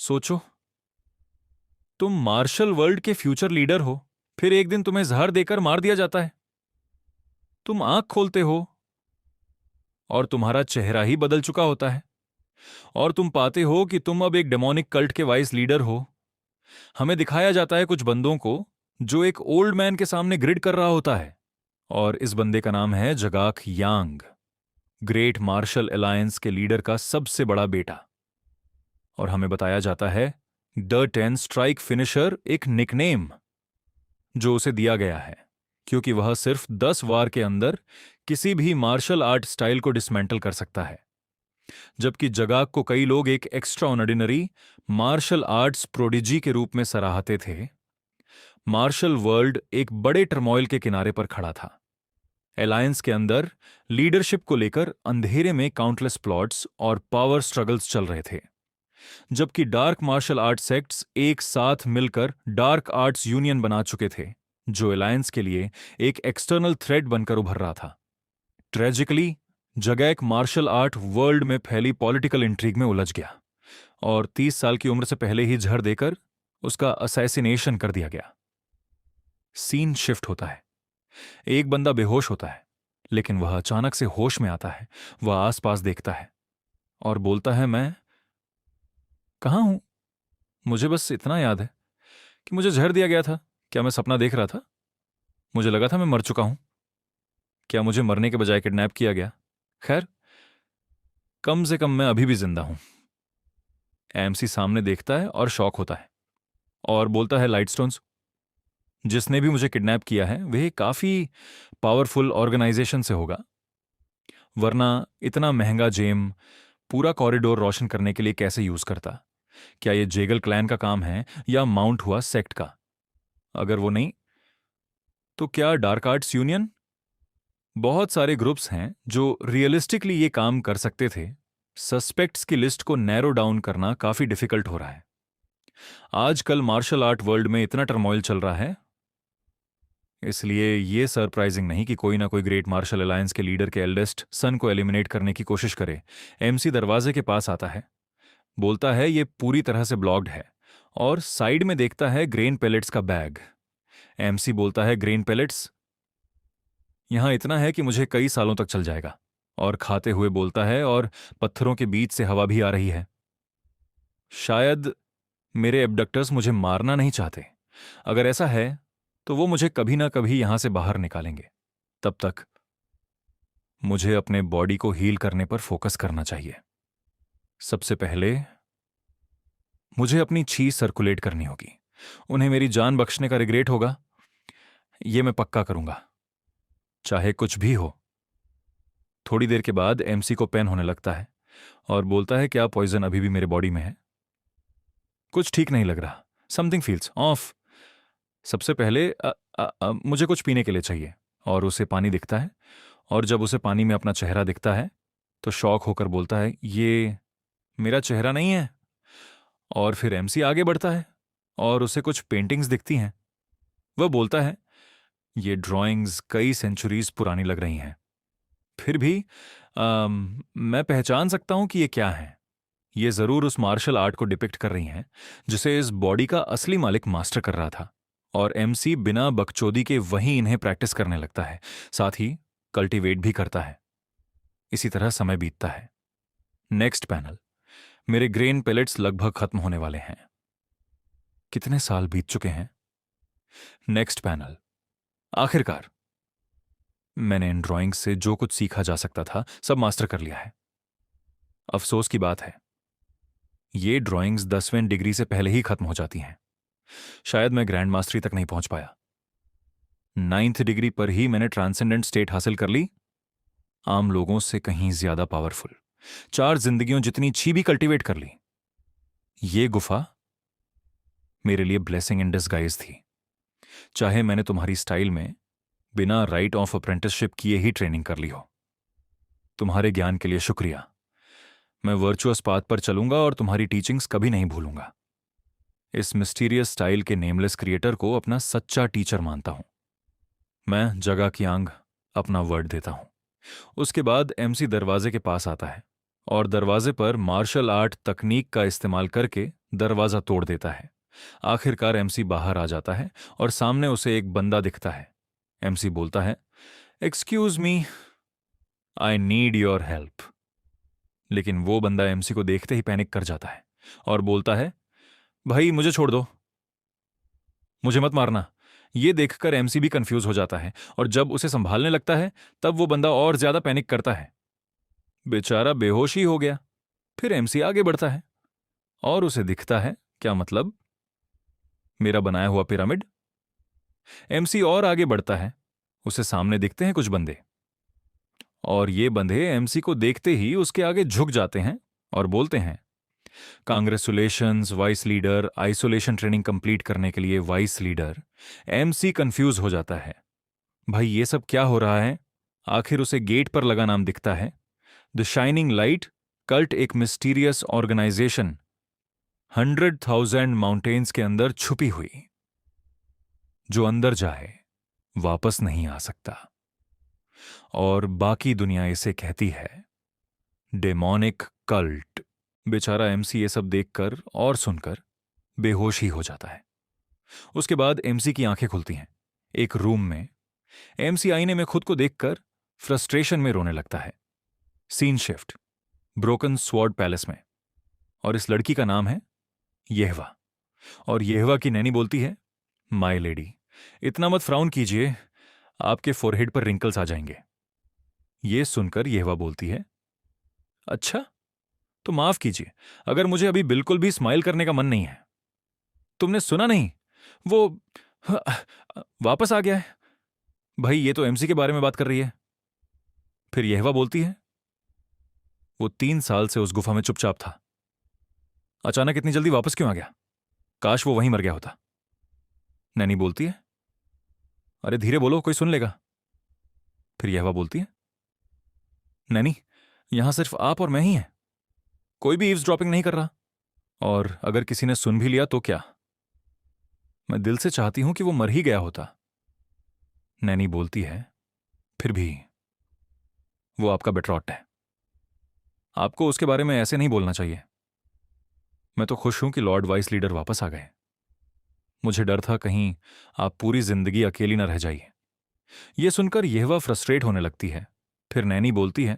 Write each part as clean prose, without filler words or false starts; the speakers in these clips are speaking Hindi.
सोचो, तुम मार्शल वर्ल्ड के फ्यूचर लीडर हो, फिर एक दिन तुम्हें जहर देकर मार दिया जाता है। तुम आंख खोलते हो और तुम्हारा चेहरा ही बदल चुका होता है, और तुम पाते हो कि तुम अब एक डेमोनिक कल्ट के वाइस लीडर हो। हमें दिखाया जाता है कुछ बंदों को जो एक ओल्ड मैन के सामने ग्रिड कर रहा होता है, और इस बंदे का नाम है जगाक यांग, ग्रेट मार्शल अलायंस के लीडर का सबसे बड़ा बेटा। और हमें बताया जाता है द 10 स्ट्राइक फिनिशर एक निकनेम जो उसे दिया गया है क्योंकि वह सिर्फ 10 वार के अंदर किसी भी मार्शल आर्ट स्टाइल को डिसमेंटल कर सकता है। जबकि जगाक को कई लोग एक extraordinary martial arts prodigy के रूप में सराहते थे, मार्शल वर्ल्ड एक बड़े टर्मोइल के किनारे पर खड़ा था। अलायंस के अंदर लीडरशिप को लेकर अंधेरे में काउंटलेस प्लॉट्स और पावर स्ट्रगल्स चल रहे थे, जबकि डार्क मार्शल आर्ट सेक्ट्स एक साथ मिलकर डार्क आर्ट्स यूनियन बना चुके थे, जो अलायंस के लिए एक एक्सटर्नल थ्रेट बनकर उभर रहा था। ट्रेजिकली, जगैक मार्शल आर्ट वर्ल्ड में फैली पॉलिटिकल इंट्रीग में उलझ गया और 30 साल की उम्र से पहले ही जहर देकर उसका असैसिनेशन कर दिया गया। सीन शिफ्ट होता है। एक बंदा बेहोश होता है, लेकिन वह अचानक से होश में आता है। वह आसपास देखता है और बोलता है, मैं कहाँ हूं? मुझे बस इतना याद है कि मुझे जहर दिया गया था। क्या मैं सपना देख रहा था? मुझे लगा था मैं मर चुका हूं। क्या मुझे मरने के बजाय किडनैप किया गया? खैर, कम से कम मैं अभी भी जिंदा हूं। एमसी सामने देखता है और शॉक होता है और बोलता है, लाइटस्टोन्स, जिसने भी मुझे किडनैप किया है वह काफी पावरफुल ऑर्गेनाइजेशन से होगा, वरना इतना महंगा जेम पूरा कॉरिडोर रोशन करने के लिए कैसे यूज करता? क्या यह जेगल क्लैन का काम है या माउंट हुआ सेक्ट का? अगर वो नहीं, तो क्या डार्क आर्ट्स यूनियन? बहुत सारे ग्रुप्स हैं जो रियलिस्टिकली ये काम कर सकते थे। सस्पेक्ट्स की लिस्ट को नैरो डाउन करना काफी डिफिकल्ट हो रहा है। आजकल मार्शल आर्ट वर्ल्ड में इतना टर्मोइल चल रहा है, इसलिए ये सरप्राइजिंग नहीं कि कोई ना कोई ग्रेट मार्शल अलायंस के लीडर के एल्डेस्ट सन को एलिमिनेट करने की कोशिश करे। एमसी दरवाजे के पास आता है, बोलता है ये पूरी तरह से ब्लॉक्ड है, और साइड में देखता है ग्रेन पेलेट्स का बैग। एमसी बोलता है, ग्रेन पेलेट्स? यहां इतना है कि मुझे कई सालों तक चल जाएगा। और खाते हुए बोलता है, और पत्थरों के बीच से हवा भी आ रही है। शायद मेरे एब्डक्टर्स मुझे मारना नहीं चाहते। अगर ऐसा है तो वो मुझे कभी ना कभी यहां से बाहर निकालेंगे। तब तक मुझे अपने बॉडी को हील करने पर फोकस करना चाहिए। सबसे पहले मुझे अपनी छी सर्कुलेट करनी होगी। उन्हें मेरी जान बख्शने का रिग्रेट होगा, ये मैं पक्का करूंगा, चाहे कुछ भी हो। थोड़ी देर के बाद एमसी को पेन होने लगता है और बोलता है, क्या पॉइजन अभी भी मेरे बॉडी में है? कुछ ठीक नहीं लग रहा, समथिंग फील्स ऑफ। सबसे पहले मुझे कुछ पीने के लिए चाहिए। और उसे पानी दिखता है, और जब उसे पानी में अपना चेहरा दिखता है तो शॉक होकर बोलता है, ये मेरा चेहरा नहीं है। और फिर एमसी आगे बढ़ता है और उसे कुछ पेंटिंग्स दिखती हैं। वह बोलता है, ये ड्राइंग्स कई सेंचुरीज पुरानी लग रही हैं, फिर भी मैं पहचान सकता हूं कि ये क्या है। ये जरूर उस मार्शल आर्ट को डिपिक्ट कर रही हैं जिसे इस बॉडी का असली मालिक मास्टर कर रहा था। और एमसी बिना बकचोदी के वहीं इन्हें प्रैक्टिस करने लगता है, साथ ही कल्टीवेट भी करता है। इसी तरह समय बीतता है। Next panel. मेरे ग्रेन पेलेट्स लगभग खत्म होने वाले हैं। कितने साल बीत चुके हैं? Next panel. आखिरकार मैंने इन ड्राइंग्स से जो कुछ सीखा जा सकता था सब मास्टर कर लिया है। अफसोस की बात है, ये ड्राइंग्स 10वें डिग्री से पहले ही खत्म हो जाती हैं। शायद मैं ग्रैंड मास्टरी तक नहीं पहुंच पाया। 9th डिग्री पर ही मैंने ट्रांसेंडेंट स्टेट हासिल कर ली, आम लोगों से कहीं ज्यादा पावरफुल। 4 जिंदगियों जितनी छी भी कल्टीवेट कर ली। ये गुफा मेरे लिए ब्लेसिंग इन डिस्गाइज थी। चाहे मैंने तुम्हारी स्टाइल में बिना राइट ऑफ अप्रेंटिसशिप किए ही ट्रेनिंग कर ली हो। तुम्हारे ज्ञान के लिए शुक्रिया। मैं वर्चुअस पाथ पर चलूंगा और तुम्हारी टीचिंग्स कभी नहीं भूलूंगा। इस मिस्टीरियस स्टाइल के नेमलेस क्रिएटर को अपना सच्चा टीचर मानता हूं। मैं जगा कियांग अपना वर्ड देता हूं। उसके बाद एमसी दरवाजे के पास आता है और दरवाजे पर मार्शल आर्ट तकनीक का इस्तेमाल करके दरवाजा तोड़ देता है। आखिरकार एमसी बाहर आ जाता है और सामने उसे एक बंदा दिखता है। एमसी बोलता है, excuse me, I need your help. लेकिन वो बंदा एमसी को देखते ही पैनिक कर जाता है और बोलता है, भाई मुझे छोड़ दो, मुझे मत मारना। ये देखकर एमसी भी कंफ्यूज हो जाता है और जब उसे संभालने लगता है तब वो बंदा और ज्यादा पैनिक करता है। बेचारा बेहोश ही हो गया। फिर एमसी आगे बढ़ता है और उसे दिखता है, क्या मतलब, मेरा बनाया हुआ पिरामिड। एमसी और आगे बढ़ता है, उसे सामने दिखते हैं कुछ बंदे और ये बंदे एमसी को देखते ही उसके आगे झुक जाते हैं और बोलते हैं, congratulations vice leader, isolation training complete करने के लिए वाइस लीडर। एमसी कंफ्यूज हो जाता है, भाई ये सब क्या हो रहा है। आखिर उसे गेट पर लगा नाम दिखता है, द शाइनिंग लाइट कल्ट, एक मिस्टीरियस ऑर्गेनाइजेशन 100,000 माउंटेन्स के अंदर छुपी हुई, जो अंदर जाए वापस नहीं आ सकता। और बाकी दुनिया इसे कहती है डेमोनिक कल्ट। बेचारा एमसी ये सब देखकर और सुनकर बेहोश ही हो जाता है। उसके बाद एमसी की आंखें खुलती हैं। एक रूम में एमसी आईने में खुद को देखकर फ्रस्ट्रेशन में रोने लगता है। Scene shift broken sword palace में, और इस लड़की का नाम है येहवा। और येहवा की नैनी बोलती है, माय लेडी, इतना मत फ्राउन कीजिए, आपके फोरहेड पर रिंकल्स आ जाएंगे। ये सुनकर येहवा बोलती है, अच्छा तो माफ कीजिए, अगर मुझे अभी बिल्कुल भी स्माइल करने का मन नहीं है। तुमने सुना नहीं, वो वापस आ गया है। भाई ये तो एमसी के बारे में बात कर रही है। फिर येहवा बोलती है, वो 3 साल से उस गुफा में चुपचाप था, अचानक इतनी जल्दी वापस क्यों आ गया? काश वो वहीं मर गया होता। नैनी बोलती है, अरे धीरे बोलो, कोई सुन लेगा। फिर येहवा बोलती है, नैनी यहां सिर्फ आप और मैं ही हैं, कोई भी ईव्सड्रॉपिंग नहीं कर रहा, और अगर किसी ने सुन भी लिया तो क्या? मैं दिल से चाहती हूं कि वो मर ही गया होता। नैनी बोलती है, फिर भी वो आपका बेटरॉट है, आपको उसके बारे में ऐसे नहीं बोलना चाहिए। मैं तो खुश हूं कि लॉर्ड वाइस लीडर वापस आ गए। मुझे डर था कहीं आप पूरी जिंदगी अकेली न रह जाइए। यह सुनकर येहवा फ्रस्ट्रेट होने लगती है। फिर नैनी बोलती है,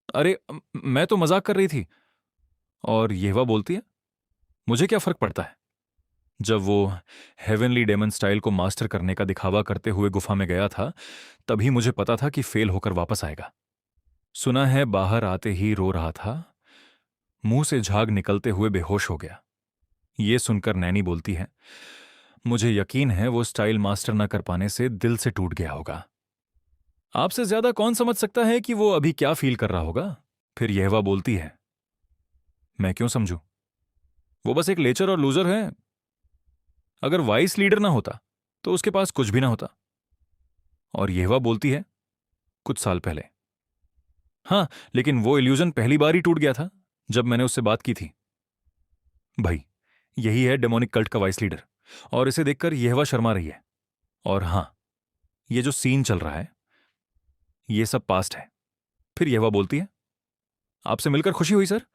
अरे मैं तो मजाक कर रही थी। और येहवा बोलती है, मुझे क्या फर्क पड़ता है। जब वो हेवनली डेमन स्टाइल को मास्टर करने का दिखावा करते हुए गुफा में गया था, तभी मुझे पता था कि फेल होकर वापस आएगा। सुना है बाहर आते ही रो रहा था, मुंह से झाग निकलते हुए बेहोश हो गया। ये सुनकर नैनी बोलती है, मुझे यकीन है वो स्टाइल मास्टर न कर पाने से दिल से टूट गया होगा। आपसे ज्यादा कौन समझ सकता है कि वो अभी क्या फील कर रहा होगा। फिर येहवा बोलती है, मैं क्यों समझूं, वो बस एक लेचर और लूजर है। अगर वाइस लीडर ना होता तो उसके पास कुछ भी ना होता। और येहवा बोलती है, कुछ साल पहले। हाँ, लेकिन वो इल्यूजन पहली बार ही टूट गया था जब मैंने उससे बात की थी। भाई यही है डेमोनिक कल्ट का वाइस लीडर, और इसे देखकर येहवा शर्मा रही है। और हां, ये जो सीन चल रहा है ये सब पास्ट है। फिर येहवा बोलती है, आपसे मिलकर खुशी हुई सर,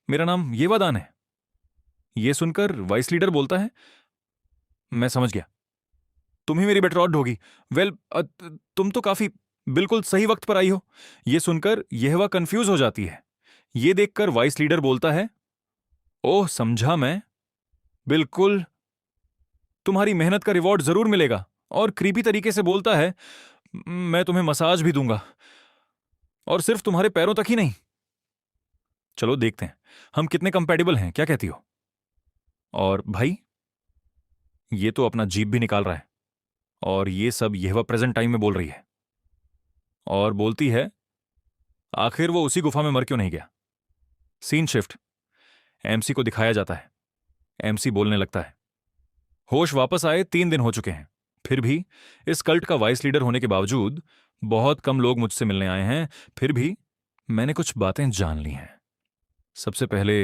मेरा नाम येहवा दान है। ये सुनकर वाइस लीडर बोलता है, मैं समझ गया, तुम ही मेरी बेटरॉट होगी। वेल, तुम तो काफी बिल्कुल सही वक्त पर आई हो। यह सुनकर येहवा कंफ्यूज हो जाती है। यह देखकर वाइस लीडर बोलता है, ओह समझा मैं, बिल्कुल तुम्हारी मेहनत का रिवॉर्ड जरूर मिलेगा। और क्रीपी तरीके से बोलता है, मैं तुम्हें मसाज भी दूंगा, और सिर्फ तुम्हारे पैरों तक ही नहीं। चलो देखते हैं हम कितने कंपैटिबल हैं, क्या कहती हो? और भाई ये तो अपना जीप भी निकाल रहा है, और ये सब येहवा प्रेजेंट टाइम में बोल रही है। और बोलती है, आखिर वो उसी गुफा में मर क्यों नहीं गया। सीन शिफ्ट एमसी को दिखाया जाता है। एमसी बोलने लगता है, होश वापस आए 3 दिन हो चुके हैं, फिर भी इस कल्ट का वाइस लीडर होने के बावजूद बहुत कम लोग मुझसे मिलने आए हैं। फिर भी मैंने कुछ बातें जान ली हैं। सबसे पहले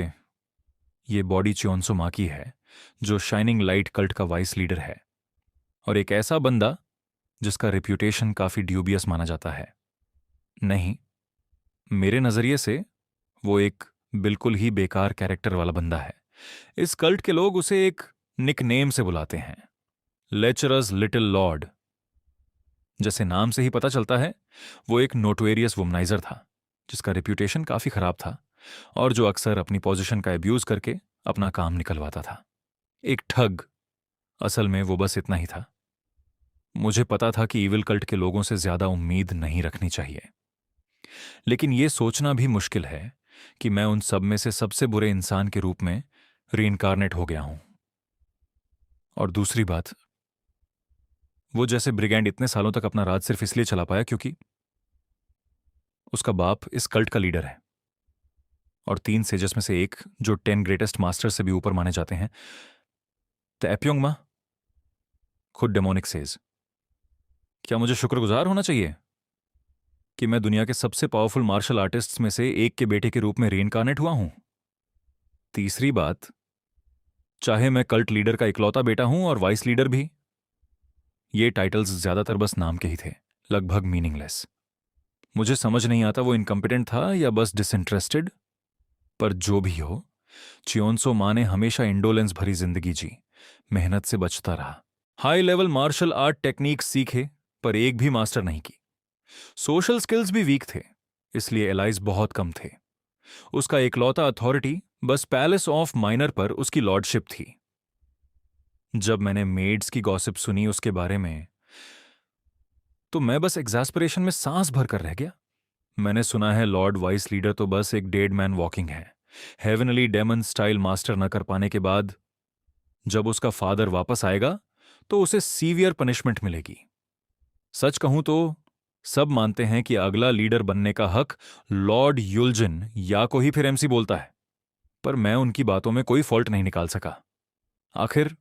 ये बॉडी च्योन्सो माकी है, जो शाइनिंग लाइट कल्ट का वाइस लीडर है, और एक ऐसा बंदा जिसका रेप्यूटेशन काफी ड्यूबियस माना जाता है। नहीं, मेरे नजरिए से वो एक बिल्कुल ही बेकार कैरेक्टर वाला बंदा है। इस कल्ट के लोग उसे एक निकनेम से बुलाते हैं, लेचरस लिटिल लॉर्ड। जैसे नाम से ही पता चलता है, वो एक नोटोरियस वुमनाइजर था जिसका रेप्यूटेशन काफी खराब था और जो अक्सर अपनी पोजीशन का अब्यूज करके अपना काम निकलवाता था। एक ठग। असल में वो बस इतना ही था। मुझे पता था कि इविल कल्ट के लोगों से ज्यादा उम्मीद नहीं रखनी चाहिए, लेकिन यह सोचना भी मुश्किल है कि मैं उन सब में से सबसे बुरे इंसान के रूप में रीइंकारनेट हो गया हूं। और दूसरी बात, वो जैसे ब्रिगेंड इतने सालों तक अपना राज सिर्फ इसलिए चला पाया क्योंकि उसका बाप इस कल्ट का लीडर है। और 3 सेजस में से एक, जो 10 ग्रेटेस्ट मास्टर से भी ऊपर माने जाते हैं, तैप्योंगमा, खुद डेमोनिक सेज। क्या मुझे शुक्रगुजार होना चाहिए कि मैं दुनिया के सबसे पावरफुल मार्शल आर्टिस्ट्स में से एक के बेटे के रूप में रीइंकारनेट हुआ हूं? तीसरी बात, चाहे मैं कल्ट लीडर का इकलौता बेटा हूं और वाइस लीडर भी, ये टाइटल्स ज्यादातर बस नाम के ही थे, लगभग मीनिंगलेस। मुझे समझ नहीं आता वो इनकम्पिटेंट था या बस डिसइंटरेस्टेड, पर जो भी हो, चियोन्सो मां ने हमेशा इंडोलेंस भरी जिंदगी जी, मेहनत से बचता रहा। High level martial art technique सीखे, पर एक भी मास्टर नहीं की। सोशल स्किल्स भी वीक थे, इसलिए एलाइज बहुत कम थे। उसका एकलौता अथॉरिटी बस पैलेस ऑफ माइनर पर उसकी लॉर्डशिप थी। जब मैंने मेड्स की गॉसिप सुनी उसके बारे में, तो मैं बस एग्जास्परेशन में सांस भर कर रह गया। मैंने सुना है लॉर्ड वाइस लीडर तो बस एक डेड मैन वॉकिंग है। हेवनली डेमन स्टाइल मास्टर न कर पाने के बाद जब उसका फादर वापस आएगा तो उसे सीवियर पनिशमेंट मिलेगी। सच कहूं तो सब मानते हैं कि अगला लीडर बनने का हक लॉर्ड युलजिन या को ही फिर एमसी बोलता है, पर मैं उनकी बातों में कोई फॉल्ट नहीं निकाल सका। आखिर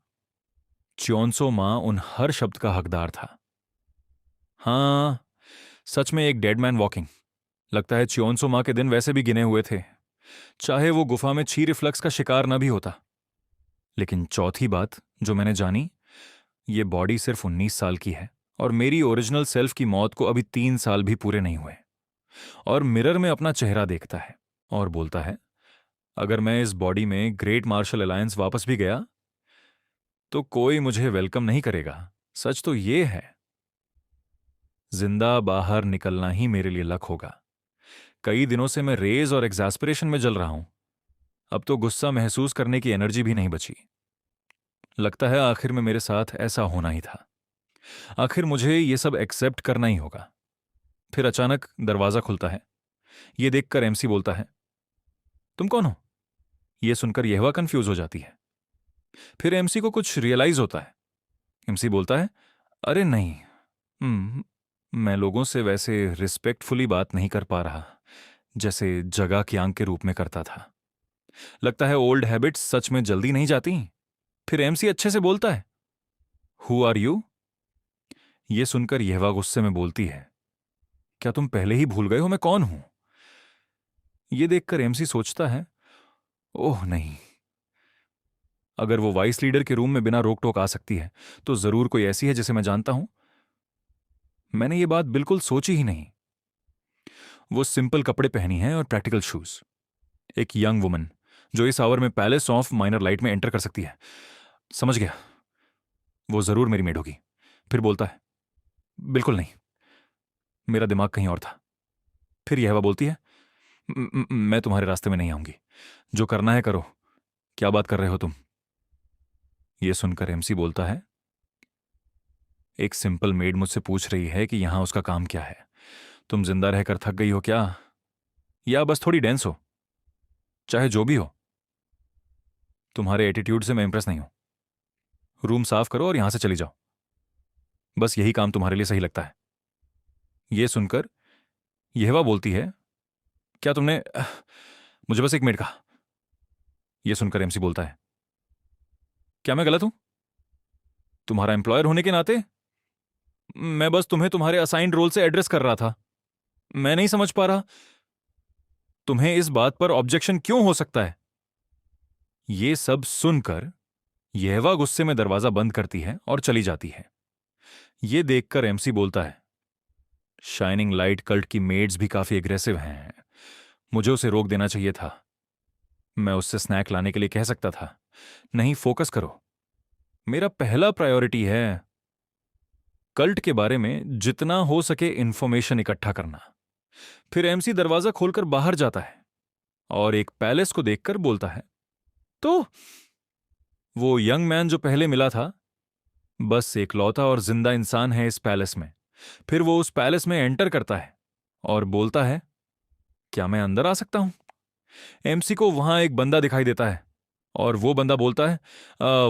च्योन्सो मां उन हर शब्द का हकदार था। हां, सच में एक डेड मैन वॉकिंग। लगता है च्योन्सो मां के दिन वैसे भी गिने हुए थे, चाहे वो गुफा में ची रिफ्लक्स का शिकार न भी होता। लेकिन चौथी बात जो मैंने जानी, ये बॉडी सिर्फ 19 साल की है और मेरी ओरिजिनल सेल्फ की मौत को अभी 3 साल भी पूरे नहीं हुए। और मिरर में अपना चेहरा देखता है और बोलता है, अगर मैं इस बॉडी में ग्रेट मार्शल अलायंस वापस भी गया तो कोई मुझे वेलकम नहीं करेगा। सच तो ये है, जिंदा बाहर निकलना ही मेरे लिए लक होगा। कई दिनों से मैं रेज और एग्जास्परेशन में जल रहा हूं। अब तो गुस्सा महसूस करने की एनर्जी भी नहीं बची। लगता है आखिर में मेरे साथ ऐसा होना ही था। आखिर मुझे ये सब एक्सेप्ट करना ही होगा। फिर अचानक दरवाजा खुलता है। ये देखकर एमसी बोलता है, तुम कौन हो? ये सुनकर यहवा कंफ्यूज हो जाती है। फिर एमसी को कुछ रियलाइज होता है। एमसी बोलता है, अरे नहीं, मैं लोगों से वैसे रिस्पेक्टफुली बात नहीं कर पा रहा जैसे जगह की आंख के रूप में करता था। लगता है ओल्ड हैबिट्स सच में जल्दी नहीं जाती। फिर एमसी अच्छे से बोलता है, हु आर यू? ये सुनकर यहवा गुस्से में बोलती है, क्या तुम पहले ही भूल गए हो मैं कौन हूं? ये देखकर एमसी सोचता है, ओह नहीं, अगर वो वाइस लीडर के रूम में बिना रोक टोक आ सकती है तो जरूर कोई ऐसी है जिसे मैं जानता हूं। मैंने ये बात बिल्कुल सोची ही नहीं। वो सिंपल कपड़े पहनी है और प्रैक्टिकल शूज। एक यंग वुमन जो इस आवर में पैलेस ऑफ माइनर लाइट में एंटर कर सकती है। समझ गया, वो जरूर मेरी मेड होगी। फिर बोलता है, बिल्कुल नहीं, मेरा दिमाग कहीं और था। फिर यह बोलती है, मैं तुम्हारे रास्ते में नहीं आऊंगी, जो करना है करो। क्या बात कर रहे हो तुम? यह सुनकर एमसी बोलता है, एक सिंपल मेड मुझसे पूछ रही है कि यहां उसका काम क्या है। तुम जिंदा रहकर थक गई हो क्या, या बस थोड़ी डेंस हो? चाहे जो भी हो, तुम्हारे एटीट्यूड से मैं इंप्रेस नहीं हूं। रूम साफ करो और यहां से चली जाओ। बस यही काम तुम्हारे लिए सही लगता है। यह सुनकर यहवा बोलती है, क्या तुमने मुझे बस एक मिनट कहा? यह सुनकर एमसी बोलता है, क्या मैं गलत हूं? तुम्हारा एम्प्लॉयर होने के नाते मैं बस तुम्हें तुम्हारे असाइंड रोल से एड्रेस कर रहा था। मैं नहीं समझ पा रहा तुम्हें इस बात पर ऑब्जेक्शन क्यों हो सकता है। यह सब सुनकर यहवा गुस्से में दरवाजा बंद करती है और चली जाती है। यह देखकर एमसी बोलता है, शाइनिंग लाइट कल्ट की मेड्स भी काफी एग्रेसिव हैं। मुझे उसे रोक देना चाहिए था। मैं उससे स्नैक लाने के लिए कह सकता था, नहीं फोकस करो, मेरा पहला प्रायोरिटी है कल्ट के बारे में जितना हो सके इंफॉर्मेशन इकट्ठा करना। फिर एमसी दरवाजा खोलकर बाहर जाता है और एक पैलेस को देखकर बोलता है, तो वो यंग मैन जो पहले मिला था बस एक लौता और जिंदा इंसान है इस पैलेस में। फिर वो उस पैलेस में एंटर करता है और बोलता है, क्या मैं अंदर आ सकता हूं? एमसी को वहां एक बंदा दिखाई देता है और वो बंदा बोलता है,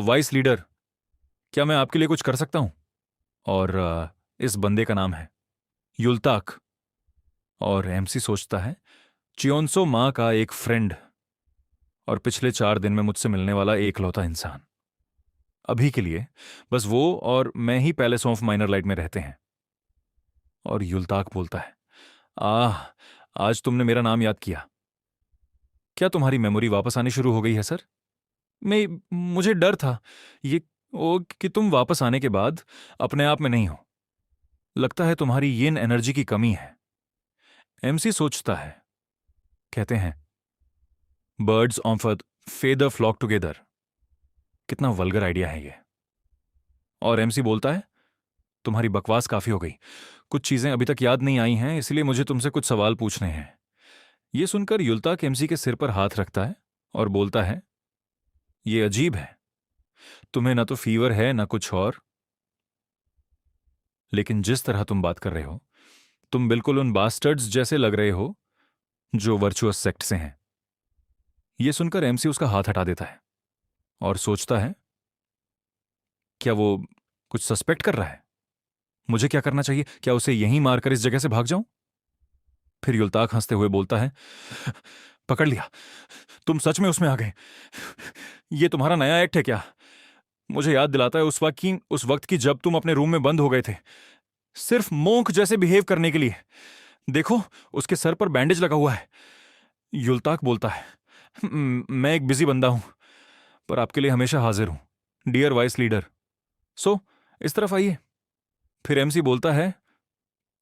वाइस लीडर, क्या मैं आपके लिए कुछ कर सकता हूं? और इस बंदे का नाम है युल्ताक। और एमसी सोचता है, चियोन्सो माँ का एक फ्रेंड और पिछले 4 दिन में मुझसे मिलने वाला एकलौता इंसान। अभी के लिए बस वो और मैं ही पैलेस ऑफ माइनर लाइट में रहते हैं। और युल्ताक बोलता है, आह, आज तुमने मेरा नाम याद किया। क्या तुम्हारी मेमोरी वापस आनी शुरू हो गई है सर? मैं मुझे डर था ये कि तुम वापस आने के बाद अपने आप में नहीं हो। लगता है तुम्हारी यिन एनर्जी की कमी है। एमसी सोचता है, कहते हैं birds of a feather flock together. कितना वल्गर आइडिया है ये। और एमसी बोलता है, तुम्हारी बकवास काफी हो गई, कुछ चीजें अभी तक याद नहीं आई हैं, इसलिए मुझे तुमसे कुछ सवाल पूछने हैं। यह सुनकर युल्ताक एमसी के सिर पर हाथ रखता है और बोलता है, ये अजीब है, तुम्हें ना तो फीवर है ना कुछ और, लेकिन जिस तरह तुम बात कर रहे हो तुम बिल्कुल उन बास्टर्ड्स जैसे लग रहे हो जो वर्चुअस सेक्ट से हैं। यह सुनकर एमसी उसका हाथ हटा देता है और सोचता है, क्या वो कुछ सस्पेक्ट कर रहा है? मुझे क्या करना चाहिए? क्या उसे यहीं मारकर इस जगह से भाग जाऊं? फिर युल्ताक हंसते हुए बोलता है, पकड़ लिया, तुम सच में उसमें आ गए। ये तुम्हारा नया एक्ट है क्या? मुझे याद दिलाता है उस वक्त की जब तुम अपने रूम में बंद हो गए थे, सिर्फ मोंक जैसे बिहेव करने के लिए। देखो, उसके सर पर बैंडेज लगा हुआ है। युल्ताक बोलता है, मैं एक बिजी बंदा हूं, पर आपके लिए हमेशा हाजिर हूं डियर वाइस लीडर। सो इस तरफ आइए। फिर एमसी बोलता है,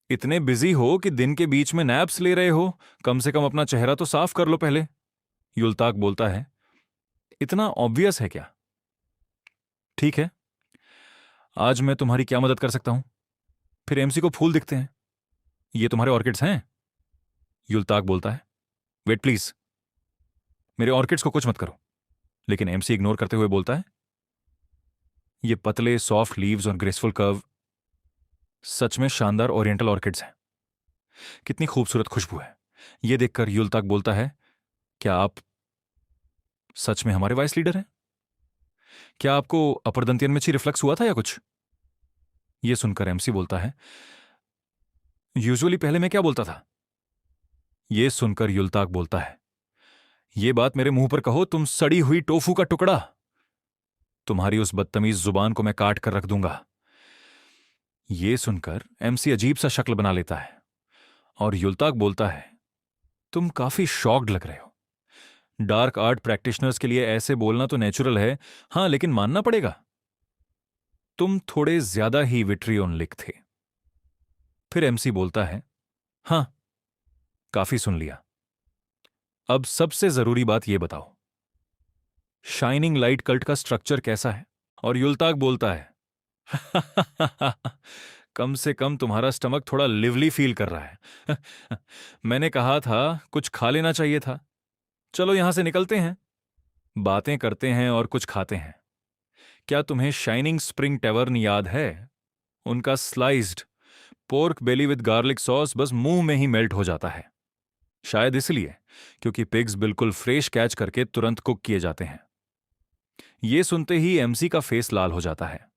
इतने बिजी हो कि दिन के बीच में नैप्स ले रहे हो, कम से कम अपना चेहरा तो साफ कर लो पहले। युल्ताक बोलता है, इतना ऑब्वियस है क्या? ठीक है, आज मैं तुम्हारी क्या मदद कर सकता हूं? फिर एमसी को फूल दिखते हैं। ये तुम्हारे ऑर्किड्स हैं? युल्ताक बोलता है, वेट प्लीज, मेरे ऑर्किड्स को कुछ मत करो। लेकिन एमसी इग्नोर करते हुए बोलता है, ये पतले सॉफ्ट लीव्स और ग्रेसफुल कर्व सच में शानदार ओरिएंटल ऑर्किड्स हैं। कितनी खूबसूरत खुशबू है। यह देखकर युल्ताक बोलता है, क्या आप सच में हमारे वाइस लीडर हैं? क्या आपको अपर दंतियन में ची रिफ्लक्स हुआ था या कुछ? यह सुनकर एमसी बोलता है, यूजुअली पहले मैं क्या बोलता था? यह सुनकर युल्ताक बोलता है, यह बात मेरे मुंह पर कहो तुम सड़ी हुई टोफू का टुकड़ा। तुम्हारी उस बदतमीज जुबान को मैं काट कर रख दूंगा। यह सुनकर एमसी अजीब सा शक्ल बना लेता है और युल्ताक बोलता है, तुम काफी शॉक्ड लग रहे हो। डार्क आर्ट प्रैक्टिशनर्स के लिए ऐसे बोलना तो नेचुरल है, हां, लेकिन मानना पड़ेगा तुम थोड़े ज्यादा ही विट्रियोनिक थे। फिर एमसी बोलता है, हां, काफी सुन लिया। अब सबसे जरूरी बात यह बताओ, शाइनिंग लाइट कल्ट का स्ट्रक्चर कैसा है? और युल्ताक बोलता है, कम से कम तुम्हारा स्टमक थोड़ा लिवली फील कर रहा है। मैंने कहा था कुछ खा लेना चाहिए था। चलो यहां से निकलते हैं, बातें करते हैं और कुछ खाते हैं। क्या तुम्हें शाइनिंग स्प्रिंग टेवर्न याद है? उनका sliced pork belly with garlic sauce बस मुंह में ही मेल्ट हो जाता है। शायद इसलिए क्योंकि पिग्स बिल्कुल फ्रेश कैच करके तुरंत कुक किए जाते हैं। यह सुनते ही एमसी का फेस लाल हो जाता है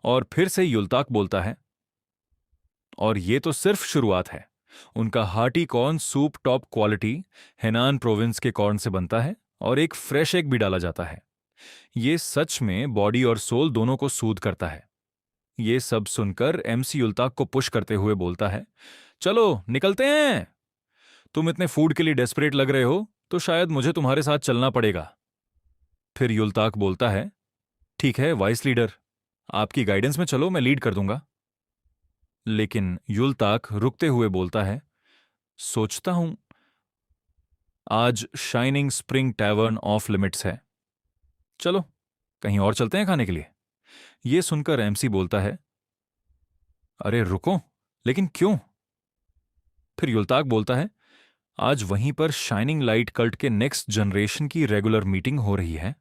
और फिर से युल्ताक बोलता है, और ये तो सिर्फ शुरुआत है। उनका hearty corn soup top quality Henan province के कॉर्न से बनता है और एक फ्रेश एग भी डाला जाता है। ये सच में बॉडी और सोल दोनों को सूद करता है। ये सब सुनकर एमसी युल्ताक को पुश करते हुए बोलता है, चलो निकलते हैं। तुम इतने फूड के लिए डेस्परेट लग रहे हो तो शायद मुझे तुम्हारे साथ चलना पड़ेगा। फिर युल्ताक बोलता है, ठीक है वाइस लीडर, आपकी गाइडेंस में चलो, मैं लीड कर दूंगा। लेकिन युल्ताक रुकते हुए बोलता है, सोचता हूं आज shining spring tavern of limits है। चलो कहीं और चलते हैं खाने के लिए। ये सुनकर एमसी बोलता है, अरे रुको, लेकिन क्यों? फिर युलताक बोलता है, आज वहीं पर शाइनिंग लाइट कल्ट के नेक्स्ट जनरेशन की रेगुलर मीटिंग हो रही है।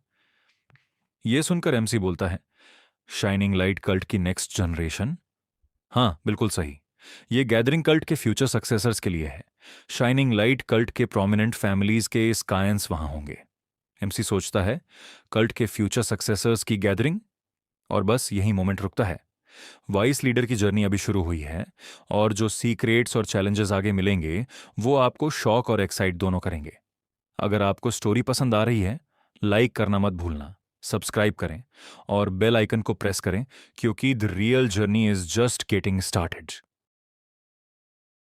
यह सुनकर एमसी बोलता है, शाइनिंग लाइट कल्ट की नेक्स्ट जनरेशन? हाँ बिल्कुल सही। ये गैदरिंग कल्ट के फ्यूचर सक्सेसर्स के लिए है। शाइनिंग लाइट कल्ट के प्रोमिनेंट फैमिलीज के स्कायंस वहां होंगे। एमसी सोचता है, कल्ट के फ्यूचर सक्सेसर्स की गैदरिंग, और बस यही मोमेंट रुकता है। वाइस लीडर की जर्नी अभी शुरू हुई है, और जो सीक्रेट्स और चैलेंजेस आगे मिलेंगे वो आपको शॉक और एक्साइट दोनों करेंगे। अगर आपको स्टोरी पसंद आ रही है, लाइक करना मत भूलना, सब्सक्राइब करें और बेल आइकन को प्रेस करें, क्योंकि the real journey is just getting started.